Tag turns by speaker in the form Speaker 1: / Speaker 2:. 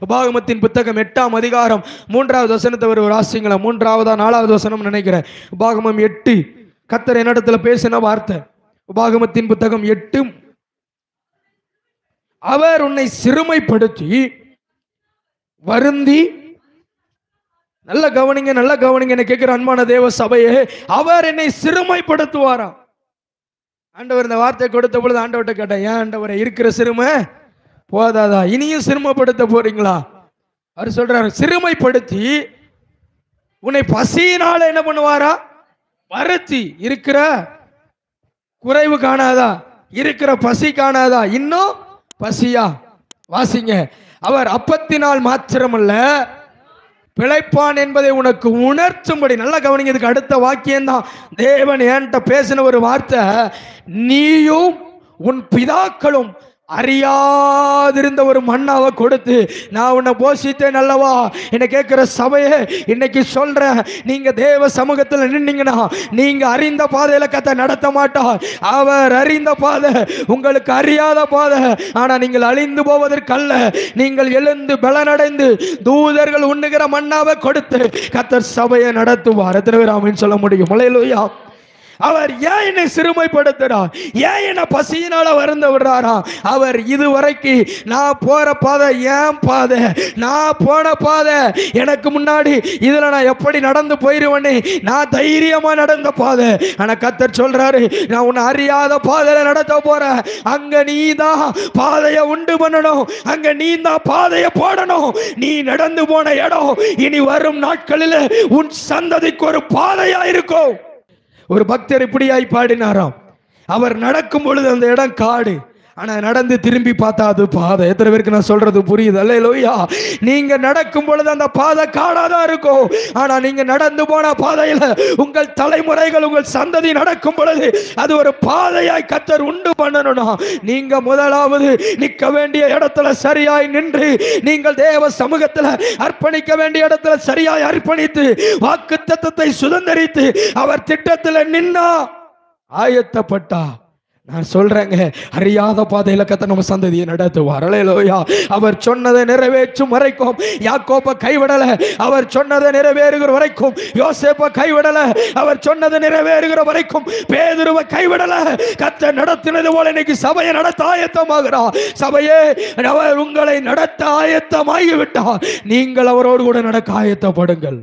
Speaker 1: உபாகமத்தின் புத்தகம் 8ஆம் அதிகாரம் 3வது வசனத்தை ஒரு வாசிங்களா. 3வது 4வது வசனம் நினைக்கிறேன். உபாகமம் 8 கர்த்தர் என்னிடத்துல பேசின வார்த்தை. உபாகமத்தின் புத்தகம் 8. அவர் உன்னை சிறுமைப்படுத்தி வருந்தி, நல்ல கவனிங்க, நல்ல கவனிங்க என்ன கேட்கிற அன்பான தேவ சபையே, அவர் என்னை சிறுமைப்படுத்துவாராம். ஆண்டவர் இந்த வார்த்தை கொடுத்த பொழுது ஆண்டவர்கிட்ட கேட்டேன், ஏன் ஆண்டவரை இருக்கிற சிறுமை போதாதா, இனியும் சிறுமைப்படுத்த போறீங்களா? அவர் சொல்றாரு, சிறுமைப்படுத்தி உன்னை பசியினால என்ன பண்ணுவாரா? வருத்தி. இருக்கிற குறைவு காணாதா? இருக்கிற பசி காணாதா? இன்னும் பசியா? வாசிங்க. அவர் அப்பத்தினால் மாத்திரமல்ல பிழைப்பான் என்பதை உனக்கு உணர்த்தும்படி. நல்லா கவனிங்க, இதுக்கு அடுத்த வாக்கியம் தான் தேவன் என்கிட்ட பேசின ஒரு வார்த்தை. நீயும் உன் பிதாக்களும் அறியாதிருந்த ஒரு மண்ணாவை கொடுத்து நான் உன்னை போஷித்தேன் அல்லவா? என்ன கேட்கிற சபையே, இன்னைக்கு சொல்றேன், நீங்க தேவ சமூகத்தில் நின்னீங்கன்னா நீங்க அறிந்த பாதையில கர்த்தர் நடத்த மாட்டார். அவர் அறிந்த பாதை உங்களுக்கு அறியாத பாதை. ஆனா நீங்கள் அழிந்து போவதற்கல்ல, நீங்கள் எழுந்து பலனடைந்து தூதர்கள் உண்ணுகிற மண்ணாவை கொடுத்து கர்த்தர் சபையை நடத்துவார். எத்தனை பேர் ஆமென் சொல்ல முடியும்? அல்லேலூயா. அவர் ஏன் என்னை சிறுமைப்படுத்துறார்? ஏன் என்ன பசியினால வருந்த விடுறாரா? அவர் இதுவரைக்கும் நான் போற பாதை ஏன் பாதை, நான் போன பாதை, எனக்கு முன்னாடி இதுல நான் எப்படி நடந்து போயிருவேன்னு நான் தைரியமா நடந்த பாதை. ஆனா கர்த்தர் சொல்றாரு, நான் உன்னை அறியாத பாதையில நடத்த போறேன். அங்க நீ தான் பாதையை உண்டு பண்ணணும், அங்க நீ தான் பாதையை போடணும். நீ நடந்து போன இடம் இனி வரும் நாட்களில் உன் சந்ததிக்கு ஒரு பாதையா இருக்கும். ஒரு பக்தர் இப்படியாய் பாடினாராம், அவர் நடக்கும் பொழுது அந்த இடம் காடு, ஆனா நடந்து திரும்பி பார்த்தா அது பாதை. எத்தனை பேருக்கு நான் சொல்றது புரியுது? அல்லேலூயா. நீங்க நடக்கும் பொழுது அந்த பாதை காடாதான் இருக்கும், ஆனா நீங்க நடந்து போன பாதையில உங்கள் தலைமுறைகள் உங்கள் சந்ததி நடக்கும் பொழுது அது ஒரு பாதையாய் கர்த்தர் உண்டு பண்ணணும்னா நீங்க முதலாவது நிற்க வேண்டிய இடத்துல சரியாய் நின்று, நீங்கள் தேவ சமூகத்துல அர்ப்பணிக்க வேண்டிய இடத்துல சரியாய் அர்ப்பணித்து வாக்குத்தத்தத்தை சுதந்தரித்து அவர் திட்டத்துல நின்னா ஆயத்தப்பட்டா, நான் சொல்றேங்க, அறியாத பாதையில கர்த்தர் நம்ம சந்ததியை நடத்துவார். அல்லேலூயா. அவர் சொன்னதை நிறைவேற்றும் வரைக்கும் யாக்கோபை கைவிடல, அவர் சொன்னதை நிறைவேறுகிற வரைக்கும் யோசேப்பை கைவிடல, அவர் சொன்னதை நிறைவேறுகிற வரைக்கும் பேதுருவை கைவிடல. கர்த்தர் நடத்தினது போல இன்னைக்கு சபையை நடத்த ஆயத்தமாகிறார். சபையே, அவர் உங்களை நடத்த ஆயத்தமாகி விட்டார். நீங்கள் அவரோடு கூட நடக்க ஆயத்தப்படுங்கள்.